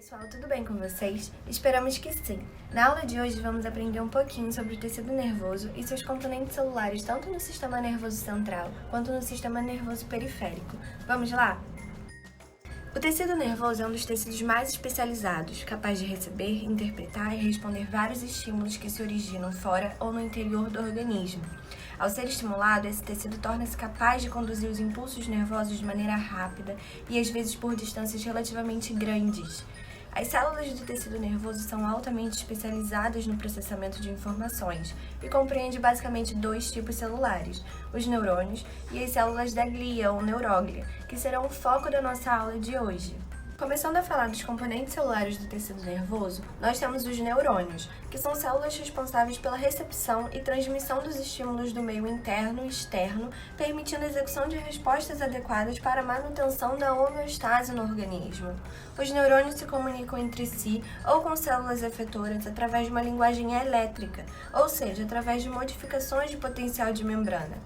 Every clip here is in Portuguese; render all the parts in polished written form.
Pessoal, tudo bem com vocês? Esperamos que sim! Na aula de hoje vamos aprender um pouquinho sobre o tecido nervoso e seus componentes celulares tanto no sistema nervoso central quanto no sistema nervoso periférico. Vamos lá? O tecido nervoso é um dos tecidos mais especializados, capaz de receber, interpretar e responder vários estímulos que se originam fora ou no interior do organismo. Ao ser estimulado, esse tecido torna-se capaz de conduzir os impulsos nervosos de maneira rápida e às vezes por distâncias relativamente grandes. As células do tecido nervoso são altamente especializadas no processamento de informações e compreende basicamente dois tipos celulares, os neurônios e as células da glia ou neuróglia, que serão o foco da nossa aula de hoje. Começando a falar dos componentes celulares do tecido nervoso, nós temos os neurônios, que são células responsáveis pela recepção e transmissão dos estímulos do meio interno e externo, permitindo a execução de respostas adequadas para a manutenção da homeostase no organismo. Os neurônios se comunicam entre si ou com células efetoras através de uma linguagem elétrica, ou seja, através de modificações de potencial de membrana.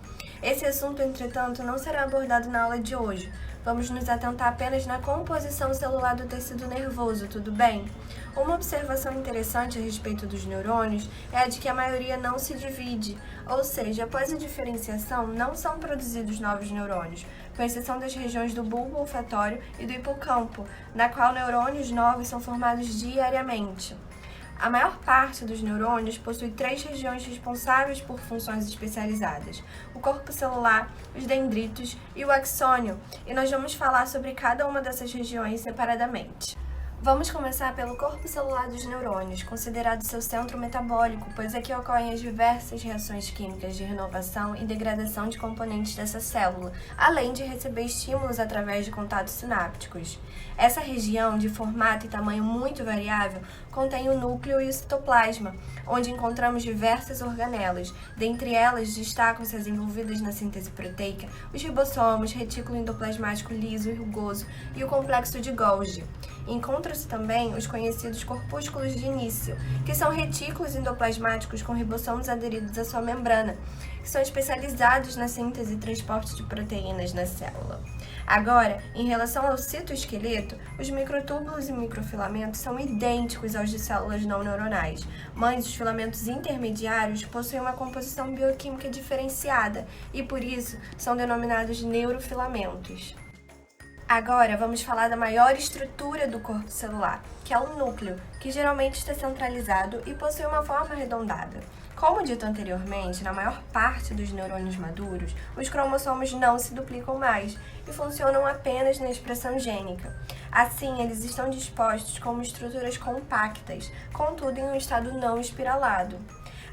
Esse assunto, entretanto, não será abordado na aula de hoje. Vamos nos atentar apenas na composição celular do tecido nervoso, tudo bem? Uma observação interessante a respeito dos neurônios é a de que a maioria não se divide, ou seja, após a diferenciação não são produzidos novos neurônios, com exceção das regiões do bulbo olfatório e do hipocampo, na qual neurônios novos são formados diariamente. A maior parte dos neurônios possui três regiões responsáveis por funções especializadas: o corpo celular, os dendritos e o axônio, e nós vamos falar sobre cada uma dessas regiões separadamente. Vamos começar pelo corpo celular dos neurônios, considerado seu centro metabólico, pois aqui ocorrem as diversas reações químicas de renovação e degradação de componentes dessa célula, além de receber estímulos através de contatos sinápticos. Essa região, de formato e tamanho muito variável, contém o núcleo e o citoplasma, onde encontramos diversas organelas. Dentre elas, destacam-se as envolvidas na síntese proteica, os ribossomos, retículo endoplasmático liso e rugoso e o complexo de Golgi. Encontram-se também os conhecidos corpúsculos de início, que são retículos endoplasmáticos com ribossomos aderidos à sua membrana, que são especializados na síntese e transporte de proteínas na célula. Agora, em relação ao citoesqueleto, os microtúbulos e microfilamentos são idênticos aos de células não neuronais, mas os filamentos intermediários possuem uma composição bioquímica diferenciada e, por isso, são denominados neurofilamentos. Agora, vamos falar da maior estrutura do corpo celular, que é o núcleo, que geralmente está centralizado e possui uma forma arredondada. Como dito anteriormente, na maior parte dos neurônios maduros, os cromossomos não se duplicam mais e funcionam apenas na expressão gênica. Assim, eles estão dispostos como estruturas compactas, contudo em um estado não espiralado.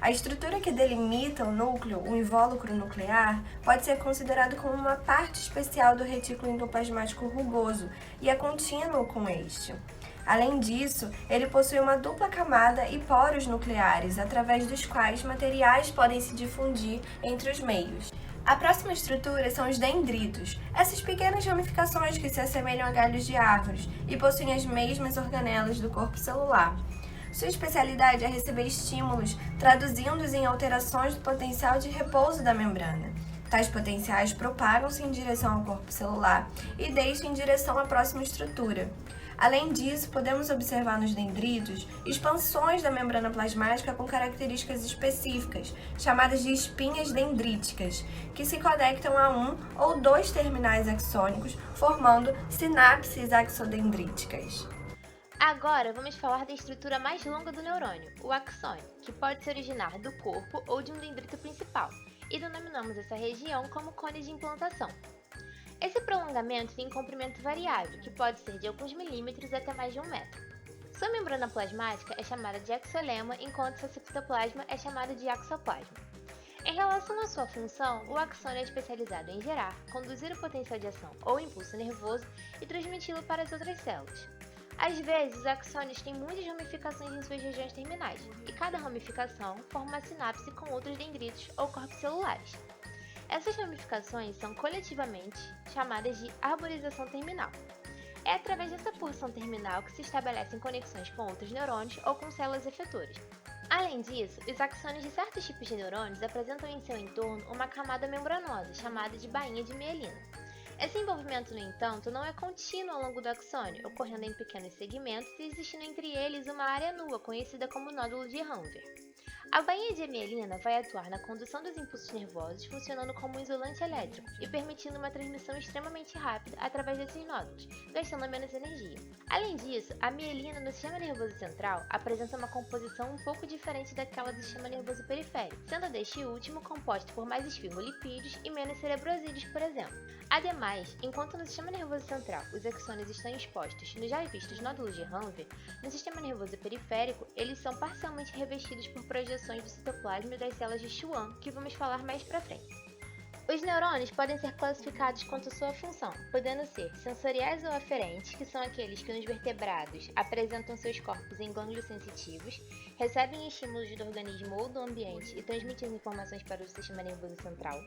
A estrutura que delimita o núcleo, o invólucro nuclear, pode ser considerado como uma parte especial do retículo endoplasmático rugoso e é contínuo com este. Além disso, ele possui uma dupla camada e poros nucleares, através dos quais materiais podem se difundir entre os meios. A próxima estrutura são os dendritos, essas pequenas ramificações que se assemelham a galhos de árvores e possuem as mesmas organelas do corpo celular. Sua especialidade é receber estímulos, traduzindo-os em alterações do potencial de repouso da membrana. Tais potenciais propagam-se em direção ao corpo celular e deixam em direção à próxima estrutura. Além disso, podemos observar nos dendritos expansões da membrana plasmática com características específicas, chamadas de espinhas dendríticas, que se conectam a um ou dois terminais axônicos, formando sinapses axodendríticas. Agora vamos falar da estrutura mais longa do neurônio, o axônio, que pode se originar do corpo ou de um dendrito principal, e denominamos essa região como cone de implantação. Esse prolongamento tem um comprimento variável, que pode ser de alguns milímetros até mais de 1 metro. Sua membrana plasmática é chamada de axolema, enquanto seu citoplasma é chamado de axoplasma. Em relação à sua função, o axônio é especializado em gerar, conduzir o potencial de ação ou impulso nervoso e transmiti-lo para as outras células. Às vezes, os axônios têm muitas ramificações em suas regiões terminais, e cada ramificação forma uma sinapse com outros dendritos ou corpos celulares. Essas ramificações são coletivamente chamadas de arborização terminal. É através dessa porção terminal que se estabelecem conexões com outros neurônios ou com células efetoras. Além disso, os axônios de certos tipos de neurônios apresentam em seu entorno uma camada membranosa, chamada de bainha de mielina. Esse envolvimento, no entanto, não é contínuo ao longo do axônio, ocorrendo em pequenos segmentos e existindo entre eles uma área nua, conhecida como nódulo de Hanver. A bainha de mielina vai atuar na condução dos impulsos nervosos, funcionando como um isolante elétrico e permitindo uma transmissão extremamente rápida através desses nódulos, gastando menos energia. Além disso, a mielina no sistema nervoso central apresenta uma composição um pouco diferente daquela do sistema nervoso periférico, sendo deste último composto por mais esfingolipídios e menos cerebrosídeos, por exemplo. Ademais, enquanto no sistema nervoso central os axônios estão expostos nos já vistos nódulos de Hanver, no sistema nervoso periférico eles são parcialmente revestidos por projeções do citoplasma e das células de Schwann, que vamos falar mais pra frente. Os neurônios podem ser classificados quanto à sua função, podendo ser sensoriais ou aferentes, que são aqueles que nos vertebrados apresentam seus corpos em glândulos sensitivos, recebem estímulos do organismo ou do ambiente e transmitem informações para o sistema nervoso central.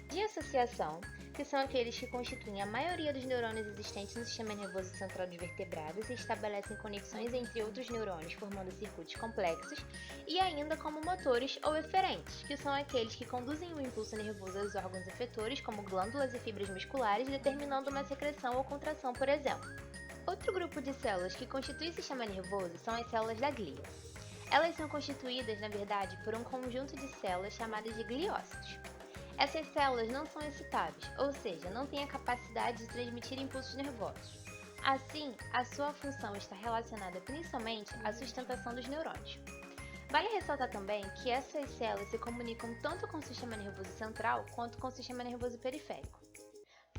De associação, que são aqueles que constituem a maioria dos neurônios existentes no sistema nervoso central dos vertebrados e estabelecem conexões entre outros neurônios formando circuitos complexos, e ainda como motores ou eferentes, que são aqueles que conduzem o impulso nervoso aos órgãos efetores, como glândulas e fibras musculares, determinando uma secreção ou contração, por exemplo. Outro grupo de células que constitui o sistema nervoso são as células da glia. Elas são constituídas, na verdade, por um conjunto de células chamadas de gliócitos. Essas células não são excitáveis, ou seja, não têm a capacidade de transmitir impulsos nervosos. Assim, a sua função está relacionada principalmente à sustentação dos neurônios. Vale ressaltar também que essas células se comunicam tanto com o sistema nervoso central quanto com o sistema nervoso periférico.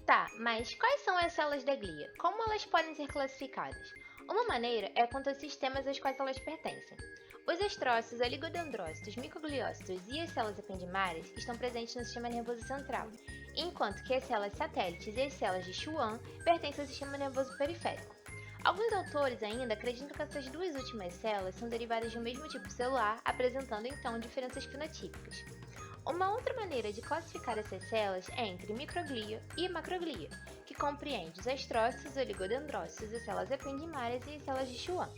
Tá, mas quais são as células da glia? Como elas podem ser classificadas? Uma maneira é quanto aos sistemas aos quais elas pertencem. Os estrócitos, oligodendrócitos, microgliócitos e as células ependimárias estão presentes no sistema nervoso central, enquanto que as células satélites e as células de Schwann pertencem ao sistema nervoso periférico. Alguns autores ainda acreditam que essas duas últimas células são derivadas do mesmo tipo celular, apresentando então diferenças fenotípicas. Uma outra maneira de classificar essas células é entre microglia e macroglia, que compreende os estrócitos, oligodendrócitos, as células ependimárias e as células de Schwann.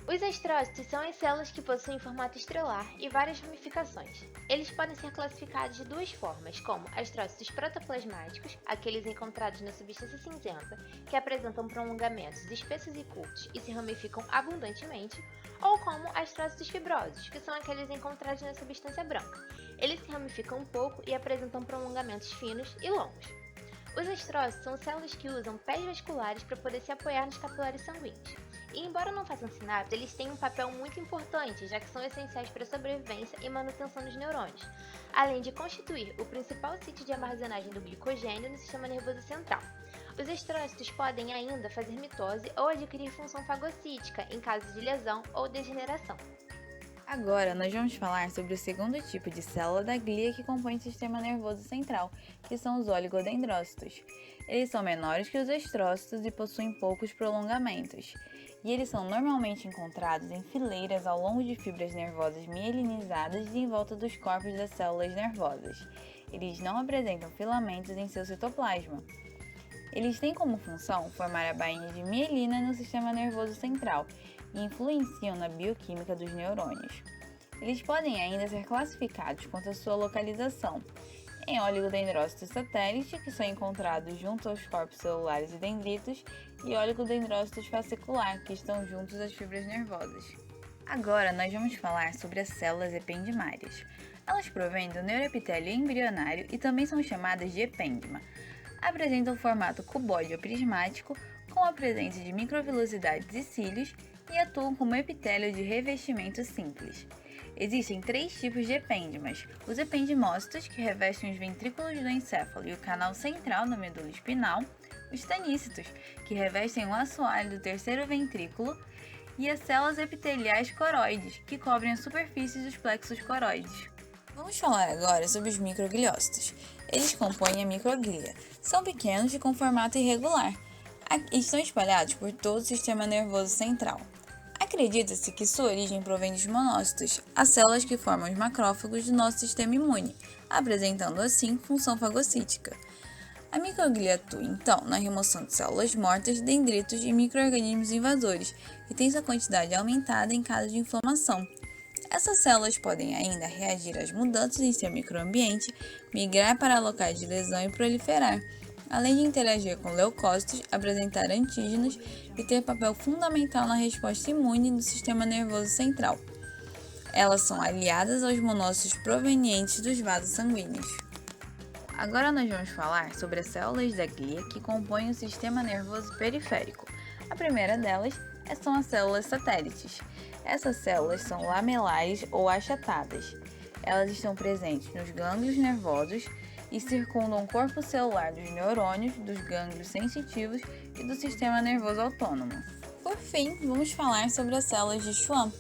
Os estrócitos são as células que possuem formato estrelar e várias ramificações. Eles podem ser classificados de duas formas, como estrócitos protoplasmáticos, aqueles encontrados na substância cinzenta, que apresentam prolongamentos espessos e curtos e se ramificam abundantemente, ou como estrócitos fibrosos, que são aqueles encontrados na substância branca. Eles se ramificam um pouco e apresentam prolongamentos finos e longos. Os estrócitos são células que usam pés vasculares para poder se apoiar nos capilares sanguíneos. E embora não façam sinapse, eles têm um papel muito importante, já que são essenciais para a sobrevivência e manutenção dos neurônios, além de constituir o principal sítio de armazenagem do glicogênio no sistema nervoso central. Os estrócitos podem ainda fazer mitose ou adquirir função fagocítica em caso de lesão ou degeneração. Agora, nós vamos falar sobre o segundo tipo de célula da glia que compõe o sistema nervoso central, que são os oligodendrócitos. Eles são menores que os estrócitos e possuem poucos prolongamentos. E eles são normalmente encontrados em fileiras ao longo de fibras nervosas mielinizadas e em volta dos corpos das células nervosas. Eles não apresentam filamentos em seu citoplasma. Eles têm como função formar a bainha de mielina no sistema nervoso central e influenciam na bioquímica dos neurônios. Eles podem ainda ser classificados quanto à sua localização, em oligodendrócitos satélite, que são encontrados junto aos corpos celulares e dendritos, e oligodendrócitos fascicular, que estão juntos às fibras nervosas. Agora nós vamos falar sobre as células ependimárias. Elas provêm do neuroepitélio embrionário e também são chamadas de epêndima. Apresentam formato cuboide ou prismático, com a presença de microvilosidades e cílios, e atuam como epitélio de revestimento simples. Existem três tipos de epêndimas: os ependimócitos, que revestem os ventrículos do encéfalo e o canal central da medula espinal, os tanícitos, que revestem o assoalho do terceiro ventrículo, e as células epiteliais coroides, que cobrem a superfície dos plexos coroides. Vamos falar agora sobre os microgliócitos. Eles compõem a microglia. São pequenos e com formato irregular. Estão espalhados por todo o sistema nervoso central. Acredita-se que sua origem provém dos monócitos, as células que formam os macrófagos do nosso sistema imune, apresentando assim função fagocítica. A microglia atua, então, na remoção de células mortas, dendritos e micro-organismos invasores, e tem sua quantidade aumentada em caso de inflamação. Essas células podem ainda reagir às mudanças em seu microambiente, migrar para locais de lesão e proliferar, além de interagir com leucócitos, apresentar antígenos e ter papel fundamental na resposta imune do sistema nervoso central. Elas são aliadas aos monócitos provenientes dos vasos sanguíneos. Agora nós vamos falar sobre as células da glia que compõem o sistema nervoso periférico. A primeira delas são as células satélites. Essas células são lamelares ou achatadas. Elas estão presentes nos gânglios nervosos e circundam o corpo celular dos neurônios, dos gânglios sensitivos e do sistema nervoso autônomo. Por fim, vamos falar sobre as células de Schwann.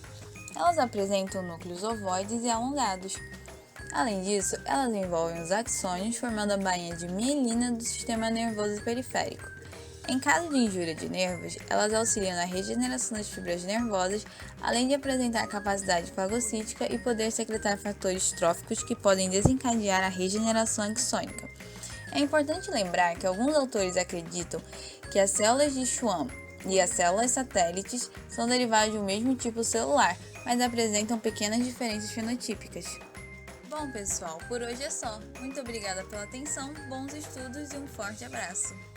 Elas apresentam núcleos ovoides e alongados. Além disso, elas envolvem os axônios, formando a bainha de mielina do sistema nervoso periférico. Em caso de injúria de nervos, elas auxiliam na regeneração das fibras nervosas, além de apresentar capacidade fagocítica e poder secretar fatores tróficos que podem desencadear a regeneração axônica. É importante lembrar que alguns autores acreditam que as células de Schwann e as células satélites são derivadas do mesmo tipo celular, mas apresentam pequenas diferenças fenotípicas. Bom, pessoal, por hoje é só. Muito obrigada pela atenção, bons estudos e um forte abraço!